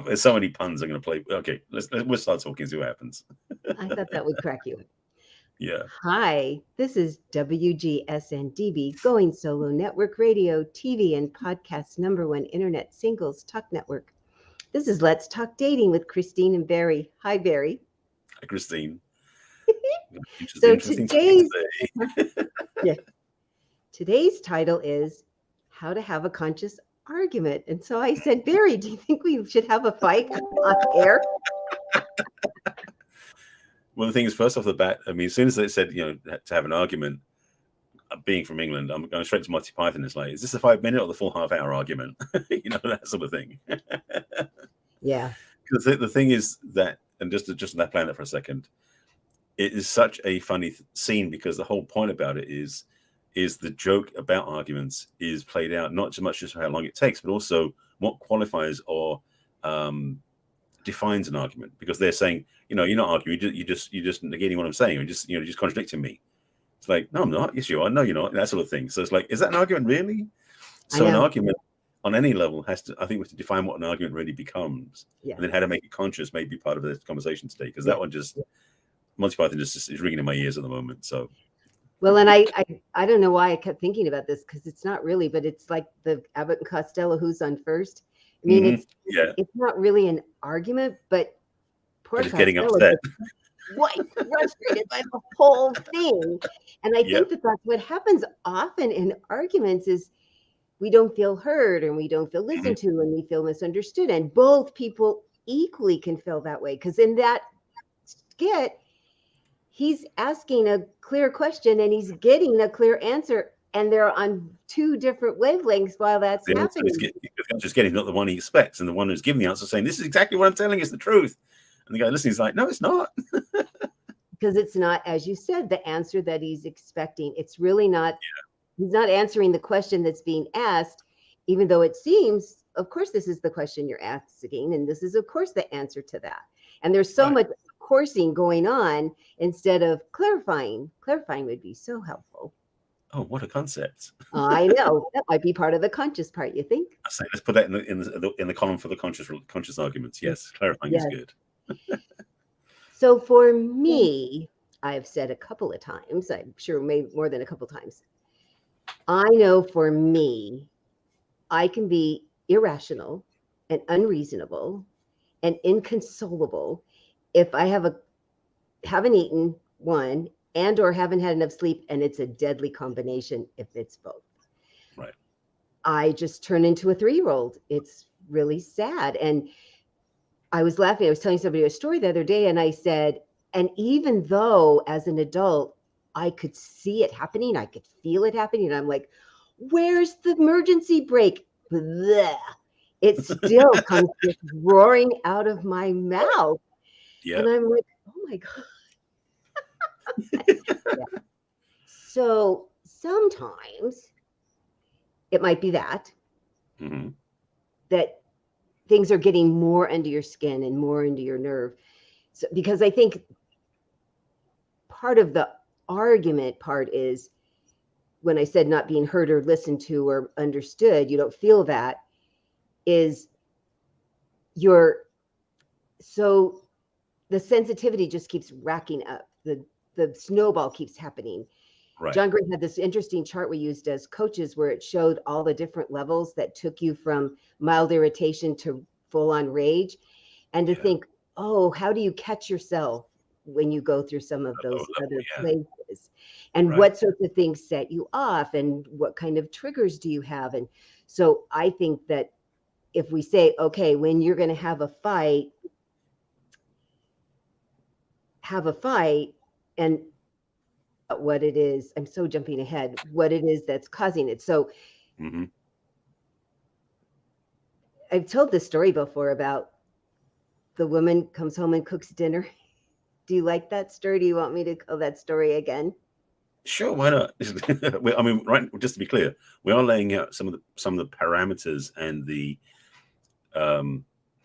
There's so many puns I'm going to play. Okay, we'll start talking, see what happens. I thought that would crack you up. Yeah. Hi, this is WGSN-DB, Going Solo Network Radio, TV, and podcast #1 Internet Singles Talk Network. This is Let's Talk Dating with Christine and Barry. Hi, Barry. Hi, Christine. So Interesting today. Yeah, today's title is How to Have a Conscious Argument. And so I said, Barry, do you think we should have a fight on air? Well, the thing is, first off the bat, I mean, as soon as they said, to have an argument, being from England, I'm going straight to Monty Python. It's like, is this a 5-minute or the full half-hour argument? That sort of thing. Yeah. Because the thing is that, and just on that planet for a second, it is such a funny scene because the whole point about it is the joke about arguments is played out not so much just how long it takes, but also what qualifies or defines an argument. Because they're saying, you're not arguing, you're just negating what I'm saying, you're just contradicting me. It's like, no, I'm not. Yes, you are. No, you're not. That sort of thing. So it's like, is that an argument really? So an argument on any level we have to define what an argument really becomes, and then how to make it conscious may be part of the conversation today. Because that one Monty Python just is ringing in my ears at the moment. So, well, and I don't know why I kept thinking about this because it's not really, but it's like the Abbott and Costello, who's on first. I mean, it's not really an argument, but poor Costello getting upset. Quite frustrated by the whole thing. And I think that that's what happens often in arguments is we don't feel heard and we don't feel listened to and we feel misunderstood. And both people equally can feel that way because in that skit, he's asking a clear question and he's getting a clear answer. And they're on two different wavelengths while that's happening. The just getting not the one he expects, and the one who's giving the answer saying, "This is exactly what I'm telling you is the truth." And the guy listening is like, "No, it's not." Because it's not, as you said, the answer that he's expecting. It's really not. Yeah. He's not answering the question that's being asked, even though it seems, of course, this is the question you're asking, and this is, of course, the answer to that. And there's so much coursing going on instead of clarifying. Clarifying would be so helpful. Oh, what a concept! I know that might be part of the conscious part. You think? I say let's put that in the column for the conscious arguments. Yes, clarifying is good. So for me, I've said a couple of times. I'm sure maybe more than a couple of times. I know for me, I can be irrational and unreasonable and inconsolable if I haven't eaten one. And or haven't had enough sleep, and it's a deadly combination if it's both. Right. I just turn into a 3-year-old. It's really sad. And I was laughing. I was telling somebody a story the other day, and I said, and even though as an adult, I could see it happening, I could feel it happening, and I'm like, where's the emergency brake? Blech. It still comes just roaring out of my mouth. Yeah. And I'm like, oh my God. So sometimes it might be that things are getting more under your skin and more into your nerve. So, because I think part of the argument part is when I said not being heard or listened to or understood, you don't feel that is so the sensitivity just keeps racking up. The snowball keeps happening. Right. John Green had this interesting chart we used as coaches where it showed all the different levels that took you from mild irritation to full on rage. And to think, oh, how do you catch yourself when you go through some of those other places? And what sorts of things set you off? And what kind of triggers do you have? And so I think that if we say, okay, when you're going to have a fight, and what it is, I'm so jumping ahead, what it is that's causing it. So I've told this story before about the woman comes home and cooks dinner. Do you like that story? Do you want me to tell that story again? Sure, why not? I mean, right, just to be clear, we are laying out some of the parameters and the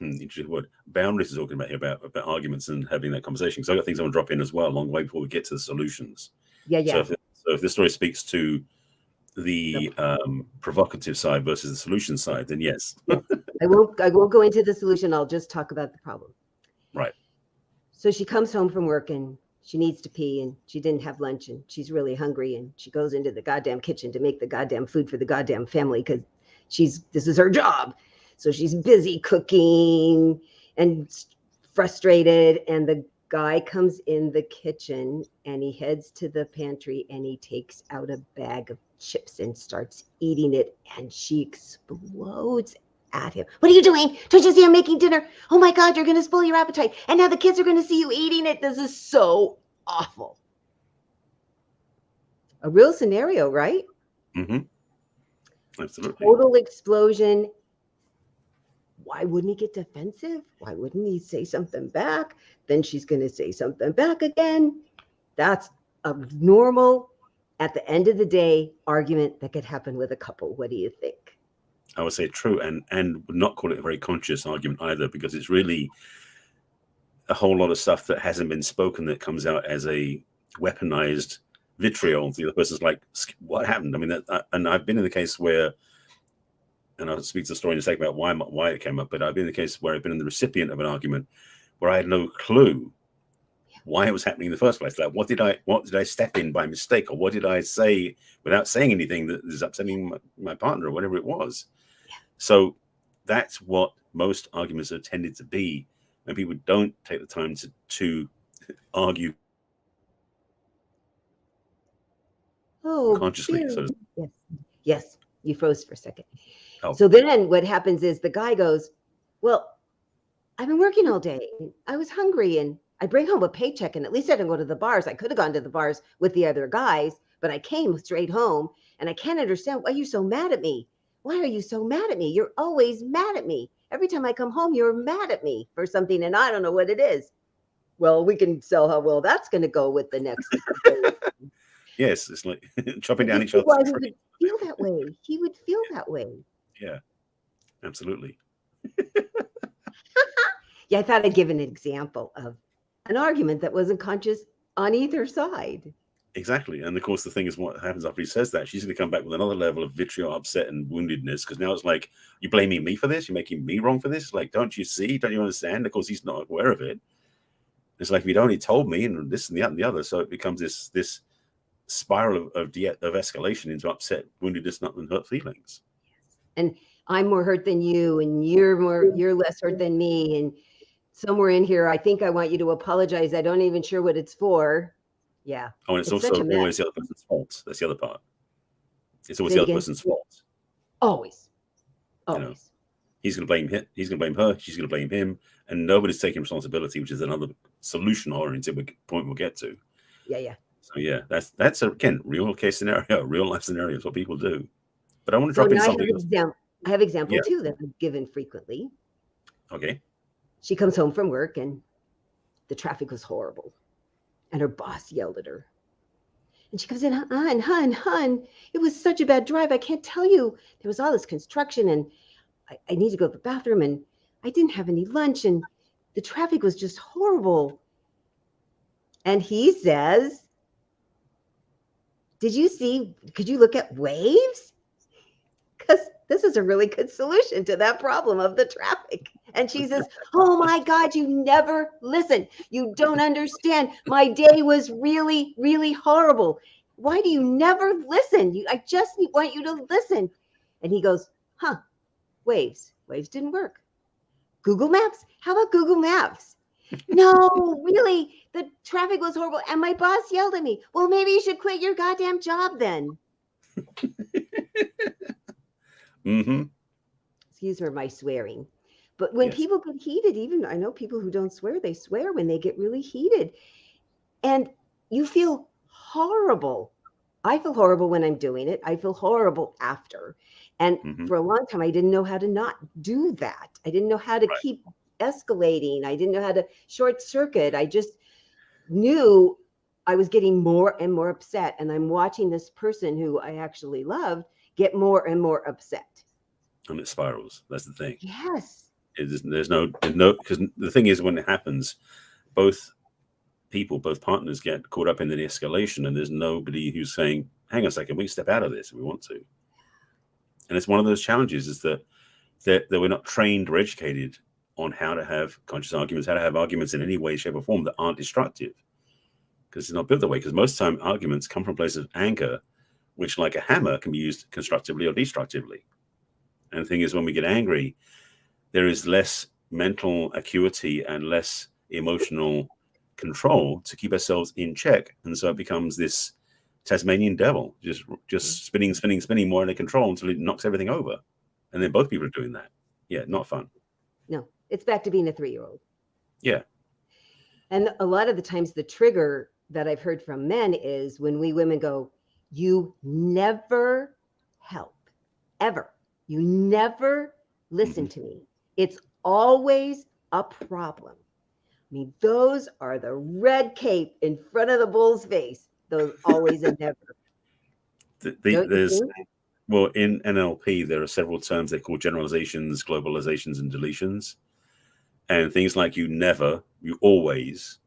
interesting word boundaries is talking about here about arguments and having that conversation. Because I've got things I want to drop in as well along the way before we get to the solutions. So if this story speaks to the provocative side versus the solution side, then yes. I won't go into the solution. I'll just talk about the problem. Right. So she comes home from work and she needs to pee and she didn't have lunch and she's really hungry and she goes into the goddamn kitchen to make the goddamn food for the goddamn family because this is her job. So she's busy cooking and frustrated, and the guy comes in the kitchen and he heads to the pantry and he takes out a bag of chips and starts eating it, and she explodes at him. What are you doing? Don't you see I'm making dinner? Oh my God, you're going to spoil your appetite. And now the kids are going to see you eating it. This is so awful. A real scenario, right? Mm-hmm. Absolutely. Total explosion. Why wouldn't he get defensive? Why wouldn't he say something back? Then she's going to say something back again. That's a normal, at the end of the day, argument that could happen with a couple. What do you think? I would say true, and would not call it a very conscious argument either, because it's really a whole lot of stuff that hasn't been spoken that comes out as a weaponized vitriol. The other person's like, what happened? I mean, and I've been in the case where, and I'll speak to the story in a second about why it came up, but I've been in the case where I've been in the recipient of an argument where I had no clue why it was happening in the first place. Like, what did I step in by mistake, or what did I say without saying anything that is upsetting my partner, or whatever it was? So that's what most arguments have tended to be, when people don't take the time to argue consciously. So yes, you froze for a second. Oh. So then what happens is the guy goes, well, I've been working all day. I was hungry and I bring home a paycheck, and at least I didn't go to the bars. I could have gone to the bars with the other guys, but I came straight home, and I can't understand why you're so mad at me. Why are you so mad at me? You're always mad at me. Every time I come home, you're mad at me for something, and I don't know what it is. Well, we can sell how well that's going to go with the next. Yes, it's like chopping down each other's tree. He would feel that way. He would feel that way. Yeah, absolutely. Yeah, I thought I'd give an example of an argument that wasn't conscious on either side. Exactly. And of course, the thing is, what happens after he says that, she's going to come back with another level of vitriol, upset, and woundedness, because now it's like, you're blaming me for this? You're making me wrong for this? Like, don't you see? Don't you understand? Of course, he's not aware of it. It's like, if you'd only told me, and this and that and the other. So it becomes this spiral of escalation into upset, woundedness, and hurt feelings. And I'm more hurt than you, and you're less hurt than me. And somewhere in here, I think I want you to apologize. I don't even sure what it's for. Yeah. Oh, and it's also always the other person's fault. That's the other part. It's always the other person's fault. Always. You know, he's going to blame him. He's going to blame her. She's going to blame him. And nobody's taking responsibility, which is another solution-oriented point we'll get to. Yeah. So yeah, that's again, real case scenario, real life scenario is what people do. But I want to drop in something else. I have example too that I've given frequently. Okay. She comes home from work and the traffic was horrible, and her boss yelled at her. And she comes in, hun, it was such a bad drive. I can't tell you. There was all this construction, and I need to go to the bathroom, and I didn't have any lunch, and the traffic was just horrible. And he says, could you look at waves? Because this is a really good solution to that problem of the traffic. And she says, oh my God, you never listen. You don't understand. My day was really, really horrible. Why do you never listen? I just want you to listen. And he goes, waves. Waves didn't work. Google Maps? How about Google Maps? No, really, the traffic was horrible. And my boss yelled at me. Well, maybe you should quit your goddamn job then. Mm-hmm. Excuse my swearing. But when people get heated, even I know people who don't swear, they swear when they get really heated. And you feel horrible. I feel horrible when I'm doing it. I feel horrible after. And for a long time, I didn't know how to not do that. I didn't know how to keep escalating. I didn't know how to short circuit. I just knew I was getting more and more upset. And I'm watching this person who I actually loved get more and more upset. And it spirals. That's the thing. Yes. There's no, because the thing is, when it happens, both partners get caught up in the escalation, and there's nobody who's saying, hang on a second, we can step out of this if we want to. And it's one of those challenges, is that that we're not trained or educated on how to have conscious arguments, how to have arguments in any way, shape, or form that aren't destructive. Because it's not built that way. Because most time arguments come from places of anger, which, like a hammer, can be used constructively or destructively. And the thing is, when we get angry, there is less mental acuity and less emotional control to keep ourselves in check. And so it becomes this Tasmanian devil, just spinning more under control until it knocks everything over. And then both people are doing that. Yeah, not fun. No, it's back to being a 3-year-old. Yeah. And a lot of the times the trigger that I've heard from men is when we women go, you never help, ever. You never listen to me. It's always a problem. I mean, those are the red cape in front of the bull's face. Those always and never. Well, in NLP, there are several terms they call generalizations, globalizations, and deletions. And things like you never, you always,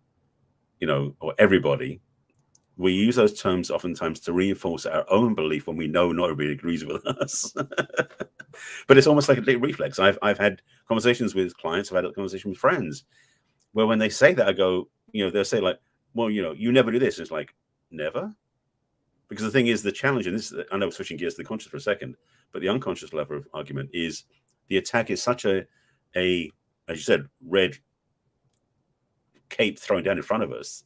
or everybody, we use those terms oftentimes to reinforce our own belief when we know not everybody agrees with us. But it's almost like a reflex. I've had conversations with clients, I've had a conversation with friends, where when they say that, I go, they'll say like, well, you never do this. And it's like, never? Because the thing is, the challenge, and this is, I know, switching gears to the conscious for a second, but the unconscious level of argument is the attack is such a as you said, red cape thrown down in front of us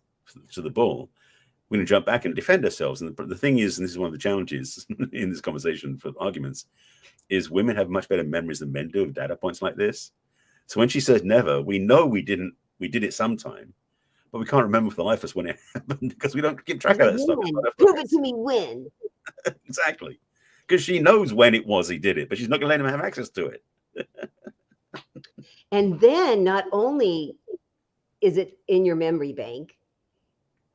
to the bull. We're going to jump back and defend ourselves. And the thing is, and this is one of the challenges in this conversation for arguments, is women have much better memories than men do of data points like this. So when she says never, we know we did it sometime, but we can't remember for the life of us when it happened because we don't keep track of that stuff. Prove it to me when. Exactly. Because she knows when it was he did it, but she's not going to let him have access to it. And then not only is it in your memory bank,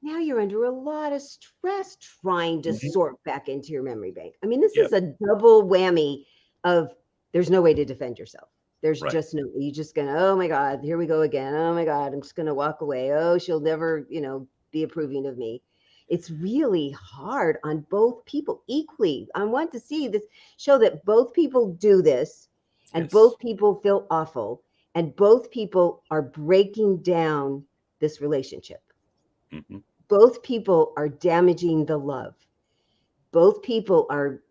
now you're under a lot of stress trying to sort back into your memory bank. I mean, this is a double whammy of there's no way to defend yourself. There's just no, you're just going to, oh my God, here we go again. Oh my God, I'm just going to walk away. Oh, she'll never, be approving of me. It's really hard on both people equally. I want to see this show that both people do this and both people feel awful and both people are breaking down this relationship. Mm-hmm. Both people are damaging the love. Both people are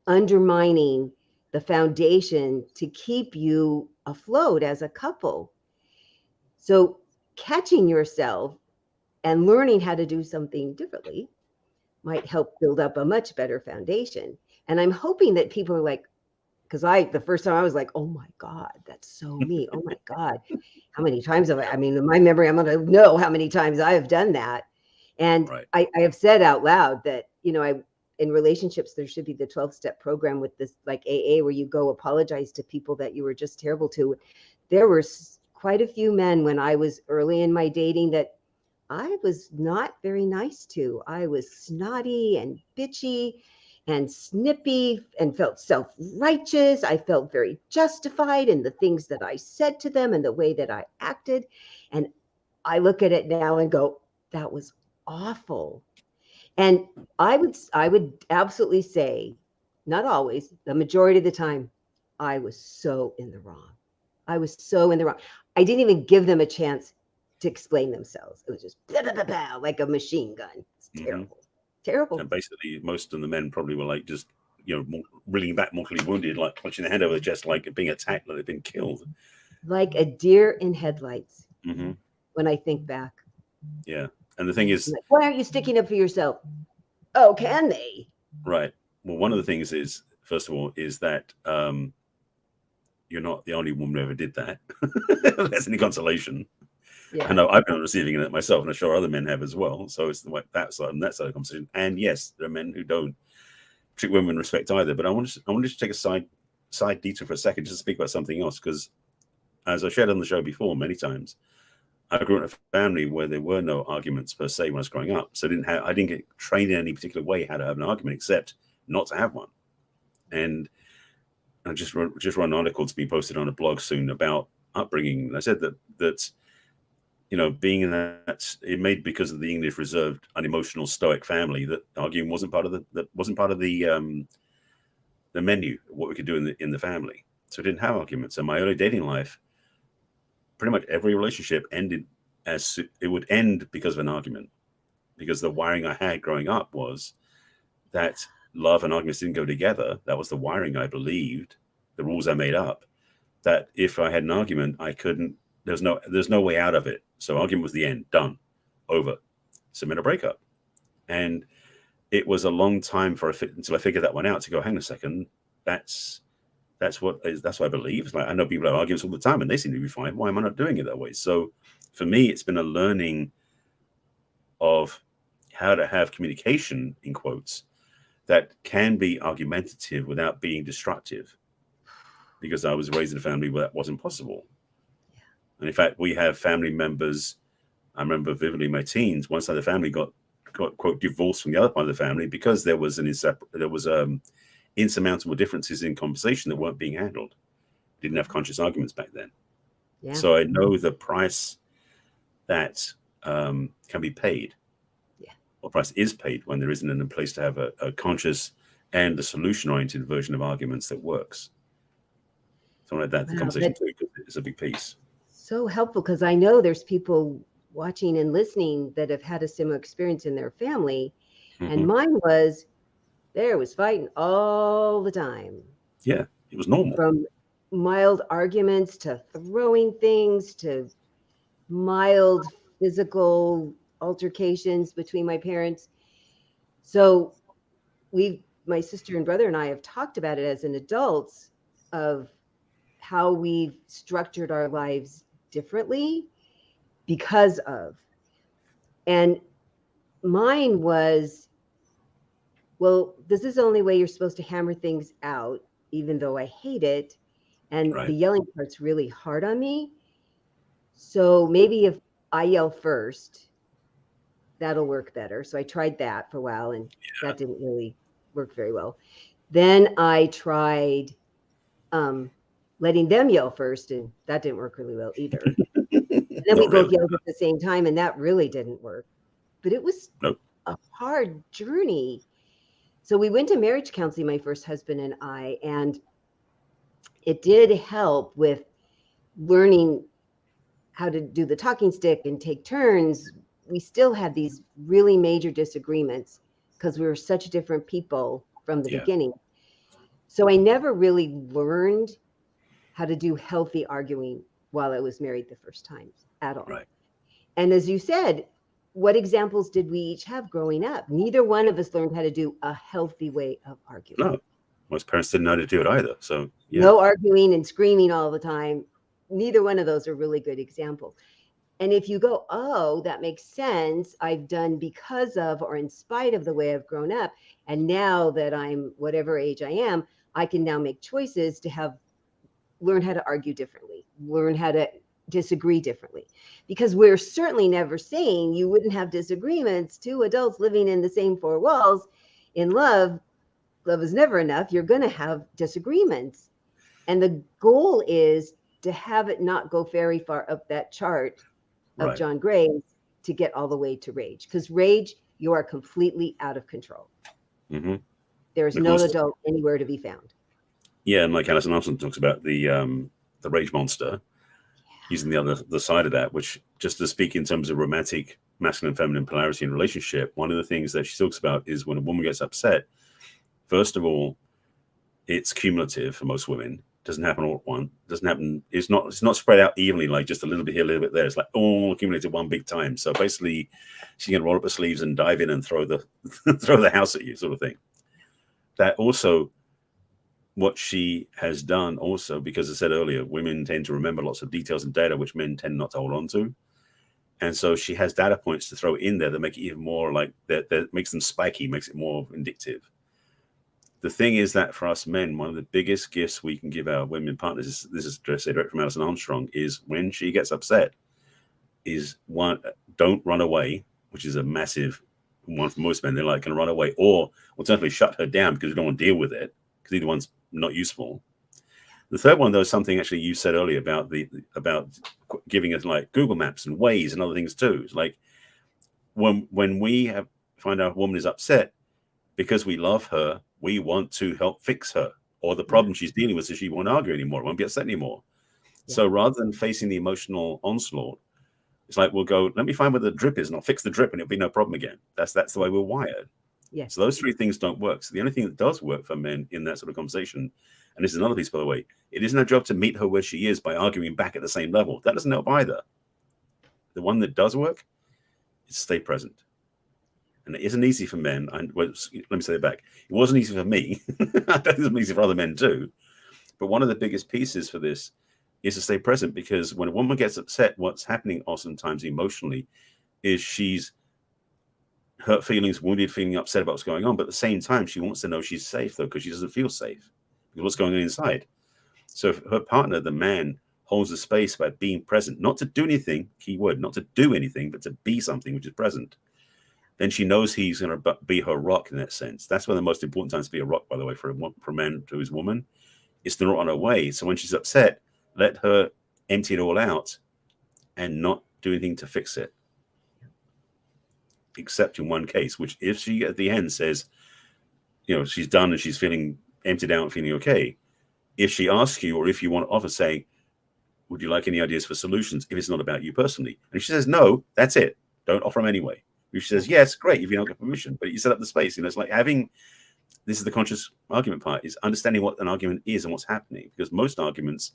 undermining the foundation to keep you afloat as a couple. So catching yourself and learning how to do something differently might help build up a much better foundation. And I'm hoping that people are like, because the first time I was like, oh my God, that's so me. Oh my God. How many times have in my memory, I'm going to know how many times I have done that. And I have said out loud that, in relationships, there should be the 12-step program with this like AA where you go apologize to people that you were just terrible to. There were quite a few men when I was early in my dating that I was not very nice to. I was snotty and bitchy and snippy and felt self-righteous. I felt very justified in the things that I said to them and the way that I acted. And I look at it now and go, that was awful. And I would absolutely say, not always, the majority of the time, I was so in the wrong. I was so in the wrong. I didn't even give them a chance to explain themselves. It was just blah, blah, blah, blah, like a machine gun. It's terrible. Terrible. And basically, most of the men probably were like just, reeling back, mortally wounded, like clutching their hand over the chest, like being attacked, like they've been killed. Like a deer in headlights. Mm-hmm. When I think back. Yeah. And the thing is, like, why aren't you sticking up for yourself? Oh, can they? Right. Well, one of the things is, first of all, is that you're not the only woman who ever did that. That's any consolation. Yeah. I know I've been receiving it myself, and I'm sure other men have as well. So it's that side of the conversation. And yes, there are men who don't treat women with respect either. But I want to take a side detour for a second, just to speak about something else, because as I shared on the show before many times, I grew up in a family where there were no arguments per se when I was growing up. So I didn't get trained in any particular way how to have an argument, except not to have one. And I just wrote an article to be posted on a blog soon about upbringing. And I said that being in that, it made because of the English reserved, unemotional, stoic family, that arguing wasn't part of the menu, what we could do in the family. So I didn't have arguments. In my early dating life, pretty much every relationship ended as it would end because of an argument. Because the wiring I had growing up was that love and arguments didn't go together. That was the wiring I believed, the rules I made up. That if I had an argument, I couldn't. There's no way out of it. So argument was the end, done, over. Submit a breakup, and it was a long time until I figured that one out. To go, hang on a second, that's what I believe. It's like I know people have arguments all the time, and they seem to be fine. Why am I not doing it that way? So for me, it's been a learning of how to have communication, in quotes, that can be argumentative without being destructive. Because I was raised in a family where that wasn't possible. Yeah. And in fact, we have family members. I remember vividly my teens, one side of the family got quote divorced from the other part of the family because there was insurmountable differences in conversation that weren't being handled. Didn't have conscious arguments back then. Yeah. So I know the price that can be paid. Yeah. Or price is paid when there isn't a place to have a conscious and a solution-oriented version of arguments that works. Something like that. The conversation too is a big piece. So helpful, because I know there's people watching and listening that have had a similar experience in their family. Mm-hmm. And mine was, there was fighting all the time. Yeah, it was normal. From mild arguments to throwing things to mild physical altercations between my parents. So my sister and brother and I have talked about it as an adults of how we've structured our lives differently because of. And mine was, well, this is the only way you're supposed to hammer things out, even though I hate it. And right. The yelling part's really hard on me. So maybe if I yell first, that'll work better. So I tried that for a while, and that didn't really work very well. Then I tried letting them yell first, and that didn't work really well either. And then we both yelled at the same time, and that really didn't work. But it was a hard journey. So we went to marriage counseling, my first husband and I, and it did help with learning how to do the talking stick and take turns. We still had these really major disagreements because we were such different people from the beginning. So I never really learned how to do healthy arguing while I was married the first time at all. Right. And as you said, what examples did we each have growing up? Neither one of us learned how to do a healthy way of arguing. No, most parents didn't know how to do it either. So no arguing and screaming all the time. Neither one of those are really good examples. And if you go, oh, that makes sense, I've done because of or in spite of the way I've grown up, and now that I'm whatever age I am, I can now make choices to learn how to argue differently, learn how to disagree differently. Because we're certainly never saying you wouldn't have disagreements. Two adults living in the same four walls in love is never enough. You're going to have disagreements. And the goal is to have it not go very far up that chart of John Gray's to get all the way to rage. Because rage, you are completely out of control. Mm-hmm. There is no adult anywhere to be found. Yeah, and like Alison Armstrong talks about the rage monster, using the side of that, which just to speak in terms of romantic masculine feminine polarity in relationship, one of the things that she talks about is when a woman gets upset, first of all, it's cumulative for most women. Doesn't happen all at once. Doesn't happen. It's not spread out evenly, like just a little bit here, a little bit there. It's like all accumulated one big time. So basically, she's gonna roll up her sleeves and dive in and throw the house at you, sort of thing. That also, what she has done also, because I said earlier, women tend to remember lots of details and data which men tend not to hold on to. And so she has data points to throw in there that make it even more like that makes them spiky, makes it more vindictive. The thing is that for us men, one of the biggest gifts we can give our women partners, this is direct from Alison Armstrong, is when she gets upset, is one, don't run away, which is a massive one for most men. They're like, can run away, or alternatively shut her down because they don't want to deal with it, because either one's not useful. The third one, though, is something actually you said earlier about about giving us like Google Maps and Waze and other things too. It's like when we find our woman is upset, because we love her, we want to help fix her or the problem she's dealing with is she won't argue anymore, won't be upset anymore. Yeah. So rather than facing the emotional onslaught, it's like, we'll go, let me find where the drip is and I'll fix the drip and it'll be no problem again. That's the way we're wired. Yeah. So those three things don't work. So the only thing that does work for men in that sort of conversation, and this is another piece, by the way, it isn't our job to meet her where she is by arguing back at the same level. That doesn't help either. The one that does work is stay present. And it isn't easy for men. Let me say it back. It wasn't easy for me. I don't think it's easy for other men too. But one of the biggest pieces for this is to stay present, because when a woman gets upset, what's happening oftentimes emotionally is she's hurt feelings, wounded feeling, upset about what's going on. But at the same time, she wants to know she's safe, though, because she doesn't feel safe because what's going on inside. So if her partner, the man, holds the space by being present, not to do anything, key word, not to do anything, but to be something, which is present, then she knows he's going to be her rock in that sense. That's one of the most important times to be a rock, by the way, for a man to his woman, is to not run away. So when she's upset, let her empty it all out and not do anything to fix it. Except in one case, which if she at the end says, she's done and she's feeling emptied out and feeling okay, if she asks you, or if you want to offer, say, would you like any ideas for solutions if it's not about you personally? And if she says no, that's it. Don't offer them anyway. If she says yes, great, you've not got permission, but you set up the space. It's like this is the conscious argument part, is understanding what an argument is and what's happening, because most arguments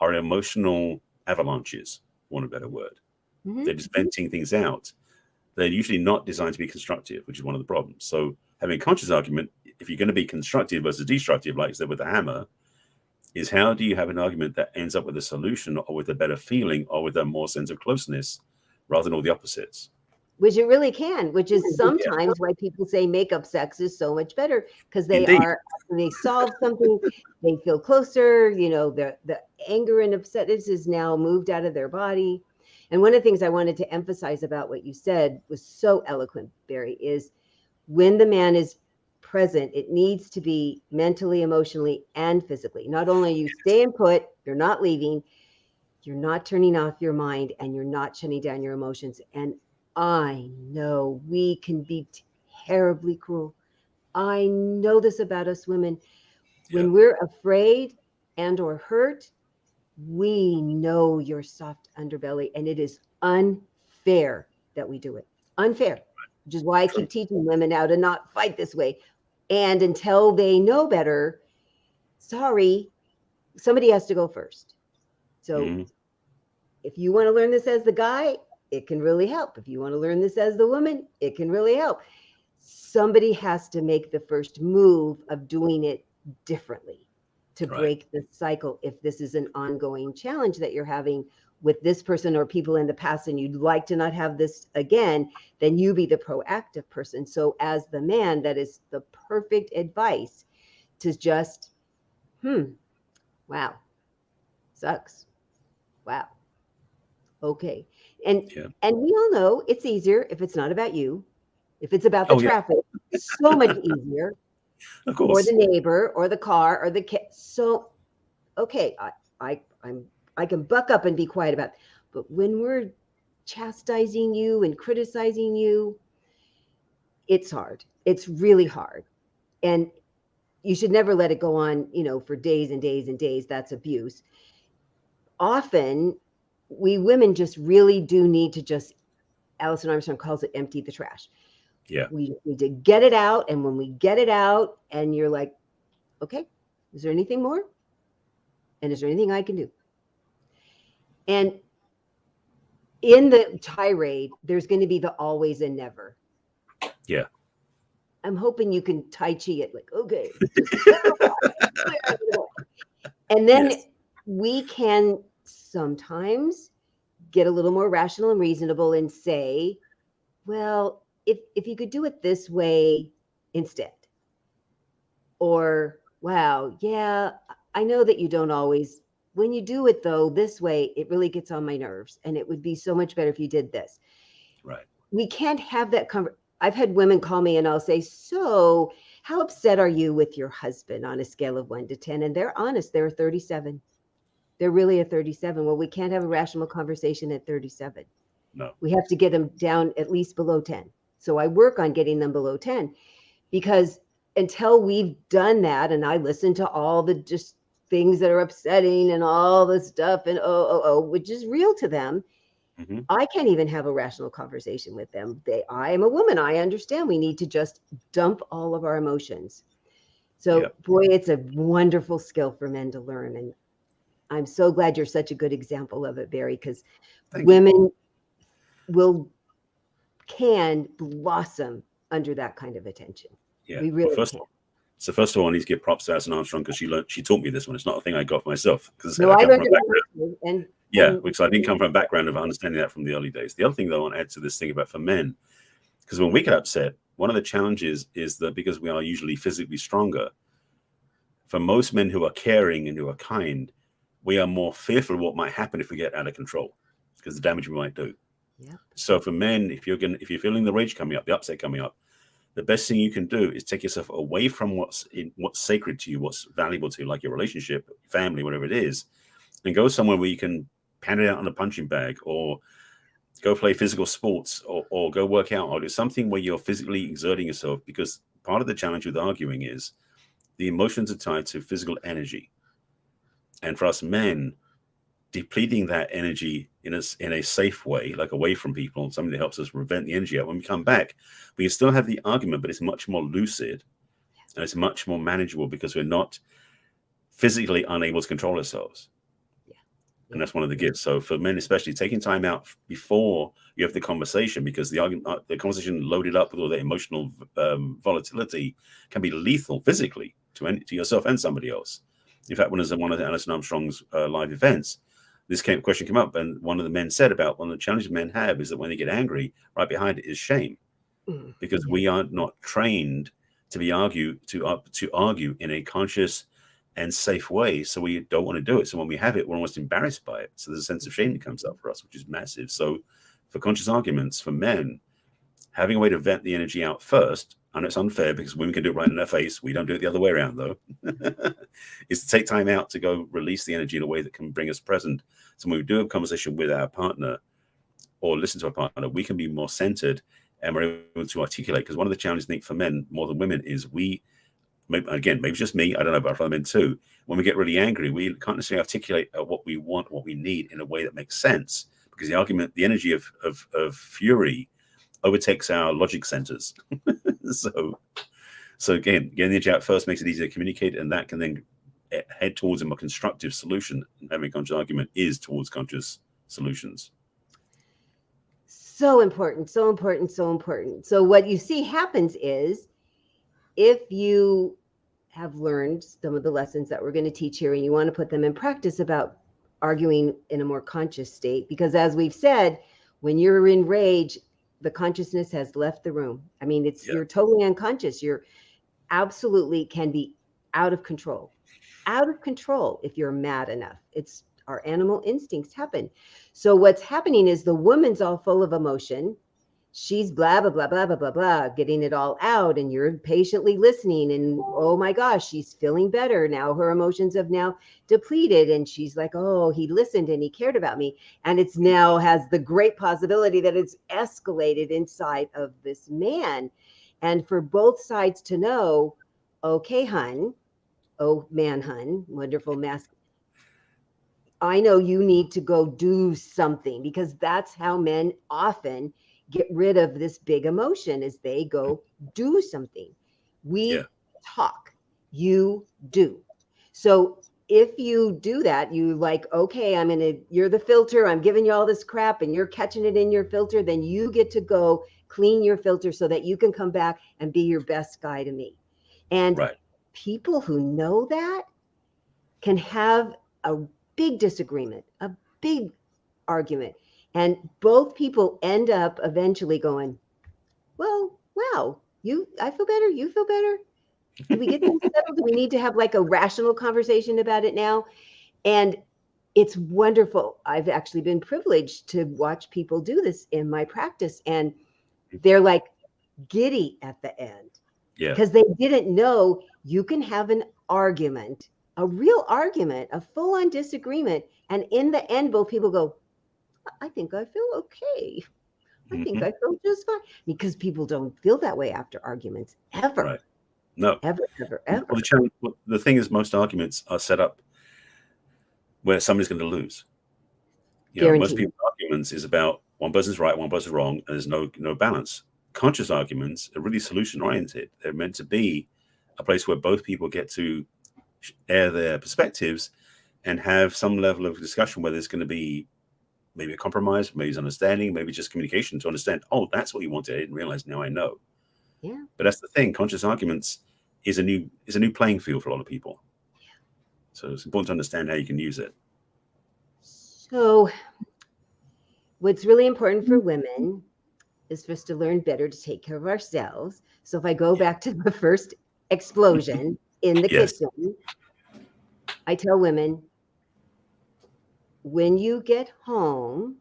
are emotional avalanches, for want of a better word. Mm-hmm. They're just venting things out. They're usually not designed to be constructive, which is one of the problems. So having a conscious argument, if you're going to be constructive versus destructive, like I said with the hammer, is how do you have an argument that ends up with a solution or with a better feeling or with a more sense of closeness rather than all the opposites? Which it really can, which is sometimes why people say makeup sex is so much better, because they solve something, they feel closer, the anger and upsetness is now moved out of their body. And one of the things I wanted to emphasize about what you said was so eloquent, Barry, is when the man is present, it needs to be mentally, emotionally, and physically. Not only are you staying put, you're not leaving, you're not turning off your mind, and you're not shutting down your emotions. And I know we can be terribly cruel. I know this about us women. When we're afraid and or hurt, we know your soft underbelly, and it is unfair that we do it. Unfair, which is why I keep teaching women how to not fight this way. And until they know better, sorry, somebody has to go first. So if you want to learn this as the guy, it can really help. If you want to learn this as the woman, it can really help. Somebody has to make the first move of doing it differently to break the cycle. If this is an ongoing challenge that you're having with this person or people in the past, and you'd like to not have this again, then you be the proactive person. So as the man, that is the perfect advice to just, wow, sucks. Wow. Okay. And we all know it's easier if it's not about you. If it's about the traffic, so much easier. Of course. Or the neighbor or the car or the kid. So, okay, I can buck up and be quiet about it. But when we're chastising you and criticizing you, it's hard. It's really hard. And you should never let it go on, for days and days and days. That's abuse. Often, we women just really do need to just, Alison Armstrong calls it empty the trash. Yeah. We need to get it out. And when we get it out and you're like, okay, is there anything more? And is there anything I can do? And in the tirade, there's going to be the always and never. Yeah. I'm hoping you can Tai Chi it, like, okay. And then we can sometimes get a little more rational and reasonable and say, well, if you could do it this way instead. Or, wow, yeah, I know that you don't always, when you do it though, this way, it really gets on my nerves. And it would be so much better if you did this. Right. We can't have that I've had women call me and I'll say, so how upset are you with your husband on a scale of 1 to 10? And they're honest, they're a 37. They're really a 37. Well, we can't have a rational conversation at 37. No. We have to get them down at least below 10. So I work on getting them below 10, because until we've done that, and I listen to all the just things that are upsetting and all the stuff and which is real to them. Mm-hmm. I can't even have a rational conversation with them. I am a woman. I understand we need to just dump all of our emotions. So, boy, it's a wonderful skill for men to learn. And I'm so glad you're such a good example of it, Barry, because women can blossom under that kind of attention. Yeah. We really can. So first of all, I need to give props to Alison Armstrong because she taught me this one. It's not a thing I got for myself. No, I learned it. Because I didn't come from a background of understanding that from the early days. The other thing that I want to add to this thing about for men, because when we get upset, one of the challenges is that because we are usually physically stronger, for most men who are caring and who are kind, we are more fearful of what might happen if we get out of control, because the damage we might do. Yeah. So for men, if you're feeling the rage coming up, the upset coming up, the best thing you can do is take yourself away from what's sacred to you, what's valuable to you, like your relationship, family, whatever it is, and go somewhere where you can pan it out on a punching bag, or go play physical sports, or go work out, or do something where you're physically exerting yourself. Because part of the challenge with arguing is the emotions are tied to physical energy. And for us men, depleting that energy in a safe way, like away from people, something that helps us prevent the energy out. When we come back, we can still have the argument, but it's much more lucid and it's much more manageable because we're not physically unable to control ourselves. And that's one of the gifts. So for men, especially, taking time out before you have the conversation, because the conversation loaded up with all the emotional volatility can be lethal physically to yourself and somebody else. In fact, when I was at one of Alison Armstrong's live events, this question came up, and one of the men said about one of the challenges men have is that when they get angry, right behind it is shame, because we are not trained to argue in a conscious and safe way, so we don't want to do it. So when we have it, we're almost embarrassed by it. So there's a sense of shame that comes up for us, which is massive. So for conscious arguments, for men, having a way to vent the energy out first, I know it's unfair because women can do it right in their face. We don't do it the other way around, though. Is to take time out to go release the energy in a way that can bring us present. So when we do have a conversation with our partner or listen to our partner, we can be more centered and we're able to articulate. Because one of the challenges, I think, for men more than women is maybe it's just me, I don't know about other men too, when we get really angry, we can't necessarily articulate what we want, what we need in a way that makes sense, because the energy of fury overtakes our logic centers. So again, getting the energy out first makes it easier to communicate, and that can then head towards a more constructive solution. And having a conscious argument is towards conscious solutions. So important, so important, so important. So what you see happens is, if you have learned some of the lessons that we're going to teach here and you want to put them in practice about arguing in a more conscious state, because as we've said, when you're in rage, the consciousness has left the room. I mean, you're totally unconscious. You're absolutely can be out of control if you're mad enough. It's our animal instincts happen. So what's happening is the woman's all full of emotion. She's blah, blah, blah, blah, blah, blah, blah, getting it all out. And you're patiently listening. And oh my gosh, she's feeling better. Now her emotions have now depleted. And she's like, oh, he listened and he cared about me. And it's now has the great possibility that it's escalated inside of this man. And for both sides to know, okay, hun, oh man, hun, wonderful mask. I know you need to go do something, because that's how men often get rid of this big emotion, is they go do something. We talk, you do. So if you do that, you like, okay, you're the filter, I'm giving you all this crap and you're catching it in your filter, then you get to go clean your filter so that you can come back and be your best guy to me. And people who know that can have a big disagreement, a big argument. And both people end up eventually going, well, wow, I feel better. You feel better. Do we get things settled? Do we need to have like a rational conversation about it now? And it's wonderful. I've actually been privileged to watch people do this in my practice. And they're like giddy at the end because they didn't know you can have an argument, a real argument, a full-on disagreement. And in the end, both people go, I think I feel okay. I think I feel just fine. Because people don't feel that way after arguments ever. Right. No. Ever, ever, Well, ever. the thing is, most arguments are set up where somebody's going to lose. Most Guaranteed. people's arguments is about one person's right, one person's wrong, and there's no balance. Conscious arguments are really solution oriented. They're meant to be a place where both people get to air their perspectives and have some level of discussion where there's going to be maybe a compromise, maybe it's understanding, maybe just communication to understand, oh, that's what you wanted. I didn't realize, now I know. Yeah. But that's the thing. Conscious arguments is a new playing field for a lot of people. Yeah. So it's important to understand how you can use it. So what's really important for women is for us to learn better to take care of ourselves. So if I go back to the first explosion in the kitchen, I tell women, when you get home,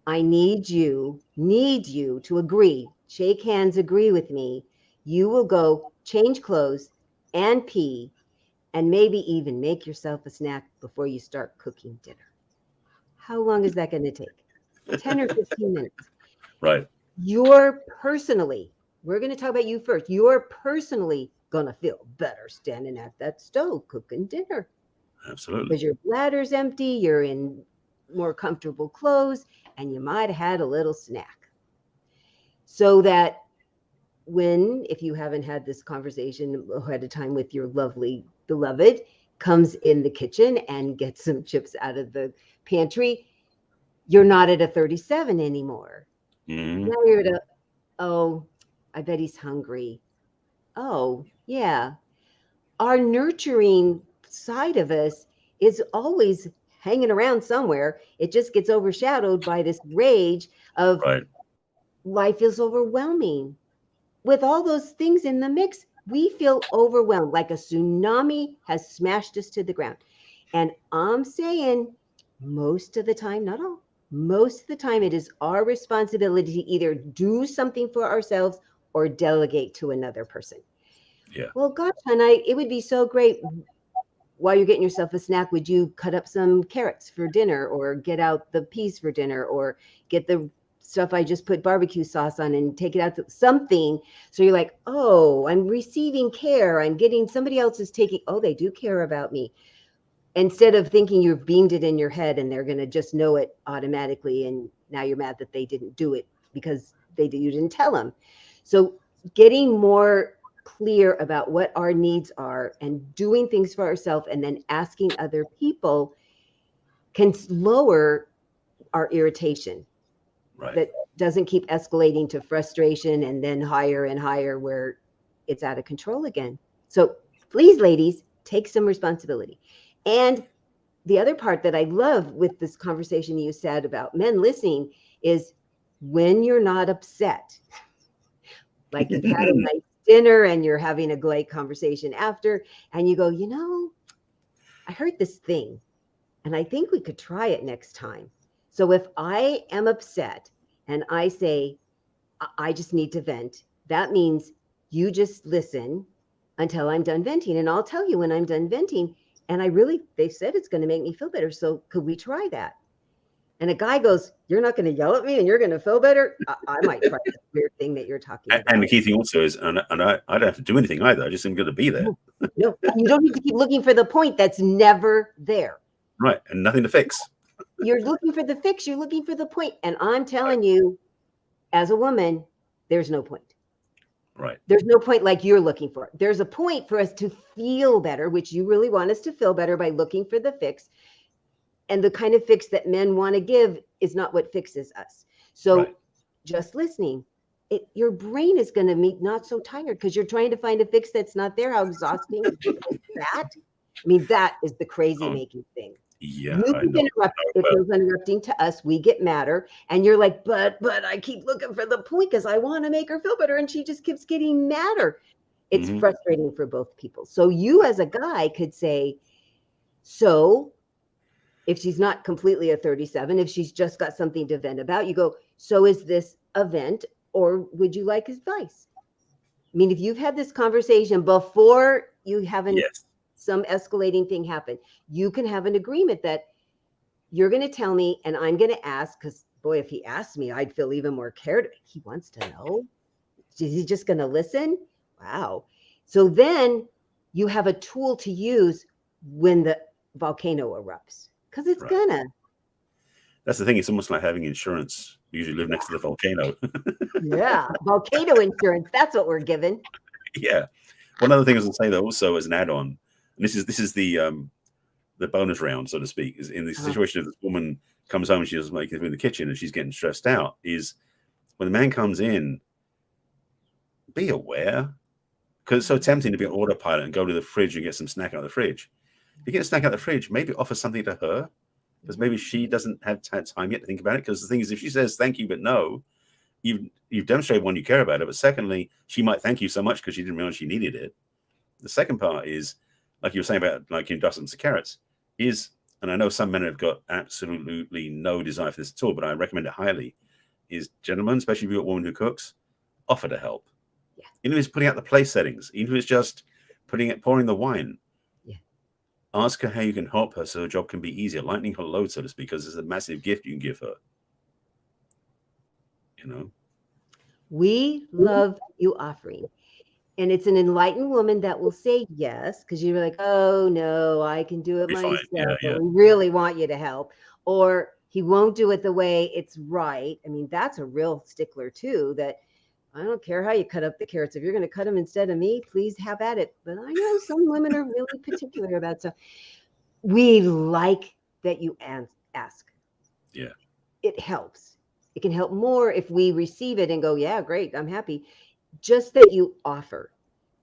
I need you to agree, shake hands, agree with me. You will go change clothes and pee and maybe even make yourself a snack before you start cooking dinner. How long is that going to take? 10 or 15 minutes. Right. We're going to talk about you first. You're personally going to feel better standing at that stove cooking dinner. Absolutely. Because your bladder's empty, you're in more comfortable clothes, and you might have had a little snack. So that if you haven't had this conversation ahead of time with your lovely beloved, comes in the kitchen and gets some chips out of the pantry, you're not at a 37 anymore. Mm-hmm. Now you're at I bet he's hungry. Oh, yeah. Our nurturing side of us is always hanging around somewhere. It just gets overshadowed by this rage of life is overwhelming. With all those things in the mix, we feel overwhelmed, like a tsunami has smashed us to the ground. And I'm saying most of the time, not all, most of the time, it is our responsibility to either do something for ourselves or delegate to another person. Yeah. Well, gosh, honey, it would be so great. While you're getting yourself a snack, would you cut up some carrots for dinner, or get out the peas for dinner, or get the stuff I just put barbecue sauce on and take it out to something? So you're like, oh, I'm receiving care. I'm getting somebody else is taking, oh, they do care about me. Instead of thinking you've beamed it in your head and they're going to just know it automatically. And now you're mad that they didn't do it because you didn't tell them. So getting more clear about what our needs are and doing things for ourselves and then asking other people can lower our irritation. Right. That doesn't keep escalating to frustration and then higher and higher where it's out of control again. So please, ladies, take some responsibility. And the other part that I love with this conversation you said about men listening is when you're not upset, like you've had a nice dinner and you're having a great conversation after, and you go, I heard this thing and I think we could try it next time. So if I am upset and I say, I just need to vent, that means you just listen until I'm done venting. And I'll tell you when I'm done venting. And they said it's going to make me feel better. So could we try that? And a guy goes, you're not going to yell at me and you're going to feel better? I might try this weird thing that you're talking about. And the key thing also is, and I don't have to do anything either. I just am going to be there. No, you don't need to keep looking for the point that's never there. Right. And nothing to fix. You're looking for the fix. You're looking for the point. And I'm telling you, as a woman, there's no point. Right. There's no point like you're looking for. There's a point for us to feel better, which you really want us to feel better by looking for the fix. And the kind of fix that men want to give is not what fixes us. So just listening, your brain is going to be not so tired because you're trying to find a fix that's not there. How exhausting is that? I mean, that is the crazy making thing. Yeah, you keep interrupting. It feels interrupting to us. We get madder, and you're like, but I keep looking for the point because I want to make her feel better, and she just keeps getting madder. It's frustrating for both people. So you, as a guy, could say, so if she's not completely a 37, if she's just got something to vent about, you go, so is this a vent, or would you like advice? I mean, if you've had this conversation before you haven't. Some escalating thing happened, you can have an agreement that you're going to tell me and I'm going to ask, because boy, if he asked me, I'd feel even more cared. He wants to know. Is he just going to listen? Wow. So then you have a tool to use when the volcano erupts, because it's gonna. That's the thing. It's almost like having insurance. You usually live next to the volcano. Yeah, volcano insurance. That's what we're given. Yeah. One other thing I was going to say, though, also as an add-on, and this is the bonus round, so to speak, is in the situation of this woman comes home and she doesn't make it in the kitchen and she's getting stressed out, is when the man comes in, be aware, because it's so tempting to be on autopilot and go to the fridge and get some snack out of the fridge. If you get a snack out of the fridge, maybe offer something to her, because maybe she doesn't have time yet to think about it. Because the thing is, if she says thank you but no, you've demonstrated, one, you care about it, but secondly, she might thank you so much because she didn't realize she needed it. The second part is, like you were saying about like in dozens of carrots, is, and I know some men have got absolutely no desire for this at all, but I recommend it highly, is, gentlemen, especially if you've got a woman who cooks, offer to help. Yeah. Even if it's putting out the place settings, even if it's just pouring the wine, ask her how you can help her so her job can be easier, lightening her load, so to speak, because it's a massive gift you can give her. You know? We love you offering. And it's an enlightened woman that will say yes, because you're like, oh, no, I can do it myself. But we really want you to help. Or he won't do it the way it's right. I mean, that's a real stickler, too, that I don't care how you cut up the carrots. If you're going to cut them instead of me, please have at it. But I know some women are really particular about stuff. We like that you ask. Yeah. It helps. It can help more if we receive it and go, yeah, great, I'm happy. Just that you offer.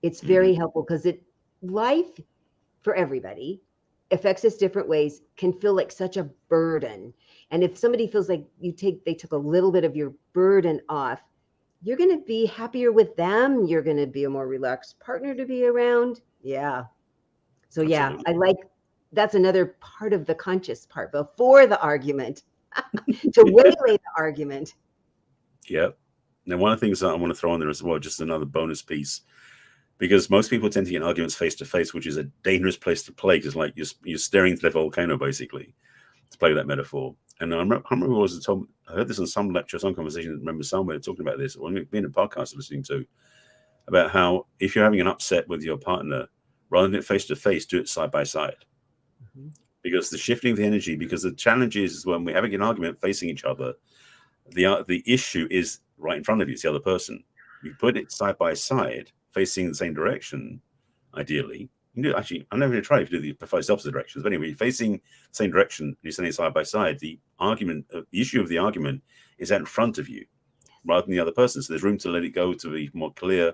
It's very helpful, because life for everybody affects us different ways, can feel like such a burden. And if somebody feels like they took a little bit of your burden off, you're going to be happier with them. You're going to be a more relaxed partner to be around. Yeah. So absolutely. Yeah, that's another part of the conscious part before the argument to waylay the argument. Yeah. Now, one of the things that I want to throw in there as well, just another bonus piece, because most people tend to get arguments face to face, which is a dangerous place to play, because like you're staring into the volcano, basically, to play that metaphor. And I remember who was told, I heard this in some lecture, some conversation, I remember somewhere talking about this, or being a podcast I'm listening to, about how if you're having an upset with your partner, rather than it face to face, do it side by side. Because the shifting of the energy, because the challenge is when we're having an argument facing each other, the issue is right in front of you, it's the other person. You put it side by side, facing the same direction, ideally. You do, actually, I'm never going to try if you do the precise opposite directions. But anyway, you're facing the same direction, you're standing side by side. The issue of the argument is out in front of you, rather than the other person. So there's room to let it go, to be more clear,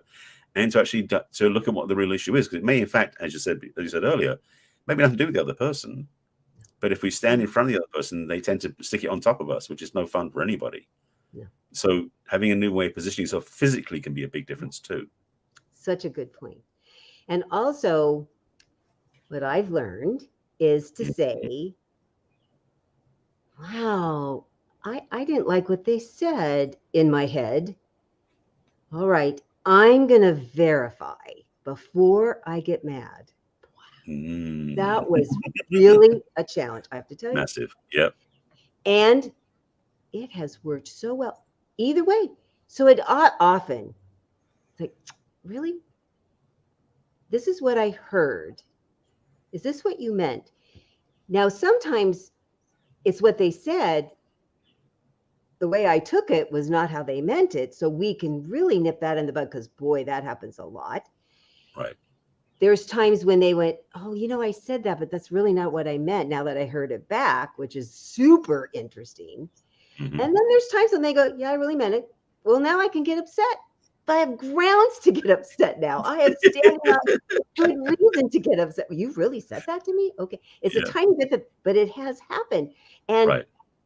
and to actually to look at what the real issue is. Because it may, in fact, as you said earlier, maybe nothing to do with the other person. But if we stand in front of the other person, they tend to stick it on top of us, which is no fun for anybody. Yeah. So having a new way of positioning yourself physically can be a big difference too. Such a good point. And also, what I've learned is to say, wow, I didn't like what they said in my head. All right, I'm going to verify before I get mad. That was really a challenge, I have to tell you. Massive. Yep. And it has worked so well either way. So it often, like, really? This is what I heard. Is this what you meant? Now, sometimes it's what they said. The way I took it was not how they meant it. So we can really nip that in the bud, because boy, that happens a lot. Right. There's times when they went, oh, I said that, but that's really not what I meant, now that I heard it back, which is super interesting. And then there's times when they go, yeah, I really meant it. Well, now I can get upset. But I have grounds to get upset now. I have standing on good reason to get upset. Well, you really said that to me? Okay. It's a tiny bit, but it has happened. And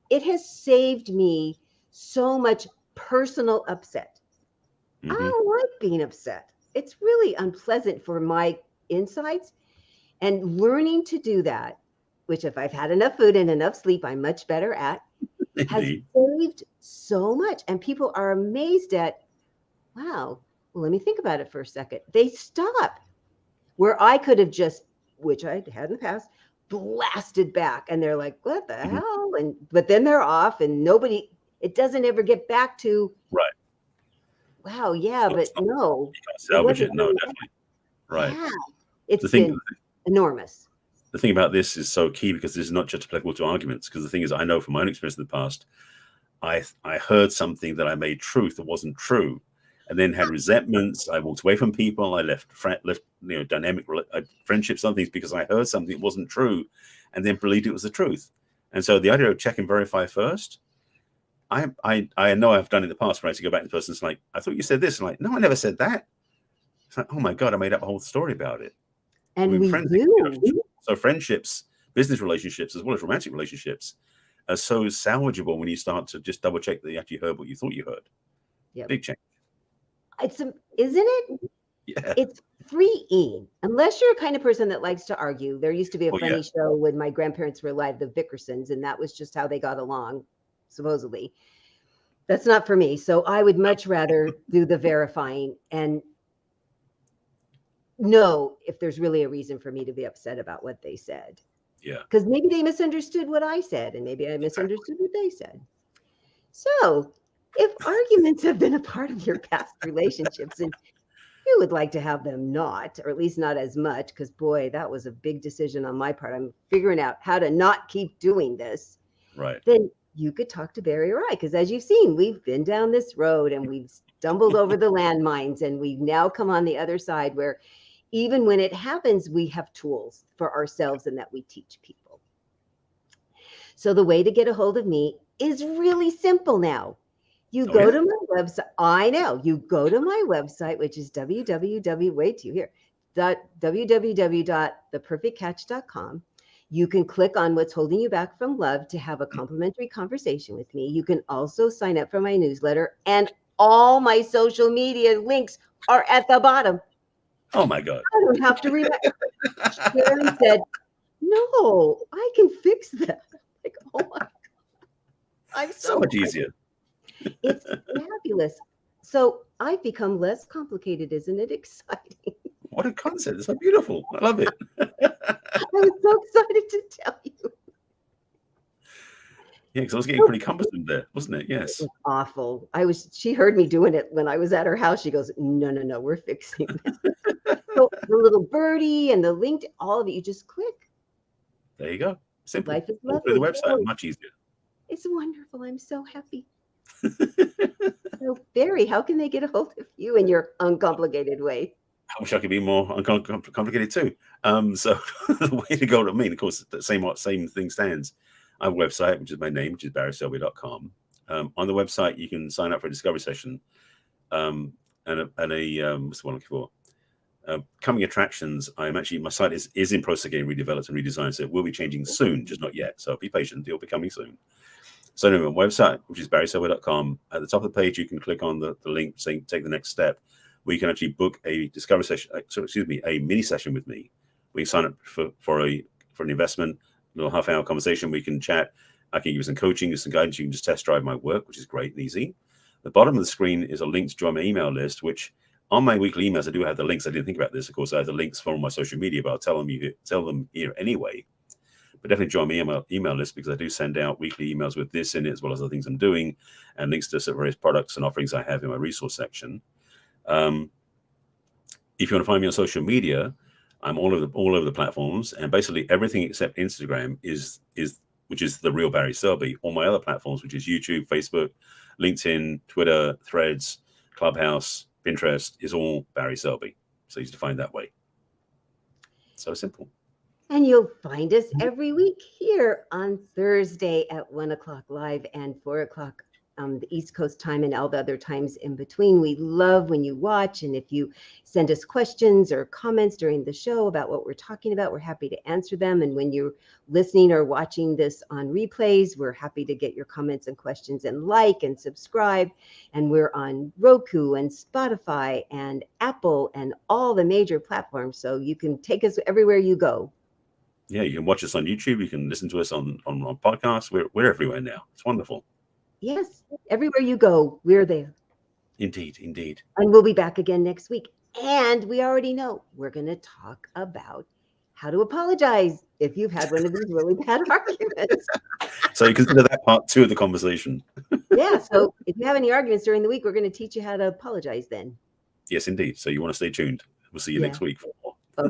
it has saved me so much personal upset. I don't like being upset. It's really unpleasant for my insides. And learning to do that, which if I've had enough food and enough sleep, I'm much better at, has saved so much. And people are amazed at, wow, well, let me think about it for a second. They stop. Where I could have just, which I had in the past, blasted back. And they're like, what the hell? But then they're off, and it doesn't ever get back to, wow, yeah, but no. Salvage it. No, definitely. Right. Yeah, it's The thing, been enormous. the thing about this is so key because this is not just applicable to arguments. Because the thing is, I know from my own experience in the past, I heard something that I made truth that wasn't true, and then had resentments. I walked away from people. I left dynamic friendships, some things because I heard something that wasn't true, and then believed it was the truth. And so the idea of check and verify first, I know I've done in the past, right? To go back to the person, it's like, I thought you said this. I'm like, no, I never said that. It's like, oh my God, I made up a whole story about it. And we do. So friendships, business relationships, as well as romantic relationships, are so salvageable when you start to just double check that you actually heard what you thought you heard. Yep. Big change. Isn't it? Yeah. It's freeing. Unless you're a kind of person that likes to argue. There used to be a funny show when my grandparents were alive, the Vickersons, and that was just how they got along, supposedly. That's not for me. So I would much rather do the verifying and know if there's really a reason for me to be upset about what they said. Yeah. Because maybe they misunderstood what I said, and maybe I misunderstood what they said. So if arguments have been a part of your past relationships and you would like to have them not, or at least not as much, because boy, that was a big decision on my part. I'm figuring out how to not keep doing this. Right. Then you could talk to Barry or I, because as you've seen, we've been down this road and we've stumbled over the landmines, and we've now come on the other side where even when it happens, we have tools for ourselves and that we teach people. So the way to get a hold of me is really simple now. You go to my website. I know. You go to my website, which is www.theperfectcatch.com. You can click on what's holding you back from love to have a complimentary conversation with me. You can also sign up for my newsletter, and all my social media links are at the bottom. Oh my God. I don't have to remember. Sharon said, no, I can fix that. Like, oh my God. I'm so much easier. It's fabulous. So I've become less complicated. Isn't it exciting? What a concept. It's so beautiful. I love it. I was so excited to tell you. Yeah, because I was getting pretty cumbersome there, wasn't it? Yes. It was awful. She heard me doing it when I was at her house. She goes, no, we're fixing this. So the little birdie and the link to all of it, you just click. There you go. Simple. Life is lovely. Through the website, much easier. It's wonderful. I'm so happy. So Barry, how can they get a hold of you in your uncomplicated way? I wish I could be more complicated too. So the way to go to me, of course, the same thing stands. I have a website, which is my name, which is barryselby.com. On the website, you can sign up for a discovery session and a what's the one I'm looking for? Coming attractions. My site is in process of getting redeveloped and redesigned, so it will be changing soon, just not yet. So be patient; it'll be coming soon. So anyway, my website, which is barryselby.com. At the top of the page, you can click on the link saying take the next step, where you can actually book a discovery session. A mini session with me. We can sign up for an investment, a little half-hour conversation. We can chat. I can give you some coaching, some guidance. You can just test drive my work, which is great and easy. The bottom of the screen is a link to join my email list, which on my weekly emails, I do have the links. I didn't think about this. Of course, I have the links for my social media, but I'll tell them here anyway. But definitely join my email list, because I do send out weekly emails with this in it, as well as other things I'm doing, and links to some various products and offerings I have in my resource section. If you want to find me on social media, I'm all over the platforms, and basically everything except Instagram which is the real Barry Selby. All my other platforms, which is YouTube, Facebook, LinkedIn, Twitter, Threads, Clubhouse, Pinterest, is all Barry Selby. So easy to find that way. So simple. And you'll find us every week here on Thursday at 1 o'clock live and 4 o'clock the East Coast time, and all the other times in between. We love when you watch, and if you send us questions or comments during the show about what we're talking about, we're happy to answer them. And when you're listening or watching this on replays, we're happy to get your comments and questions, and like and subscribe. And we're on Roku and Spotify and Apple and all the major platforms, so you can take us everywhere you go. Yeah, you can watch us on YouTube. You can listen to us on podcasts. We're everywhere now. It's wonderful. Yes, everywhere you go, we're there. Indeed. And we'll be back again next week. And we already know we're going to talk about how to apologize if you've had one of these really bad arguments. So you consider that part 2 of the conversation. Yeah, so if you have any arguments during the week, we're going to teach you how to apologize then. Yes, indeed. So you want to stay tuned. We'll see you Yeah. next week. Bye-bye.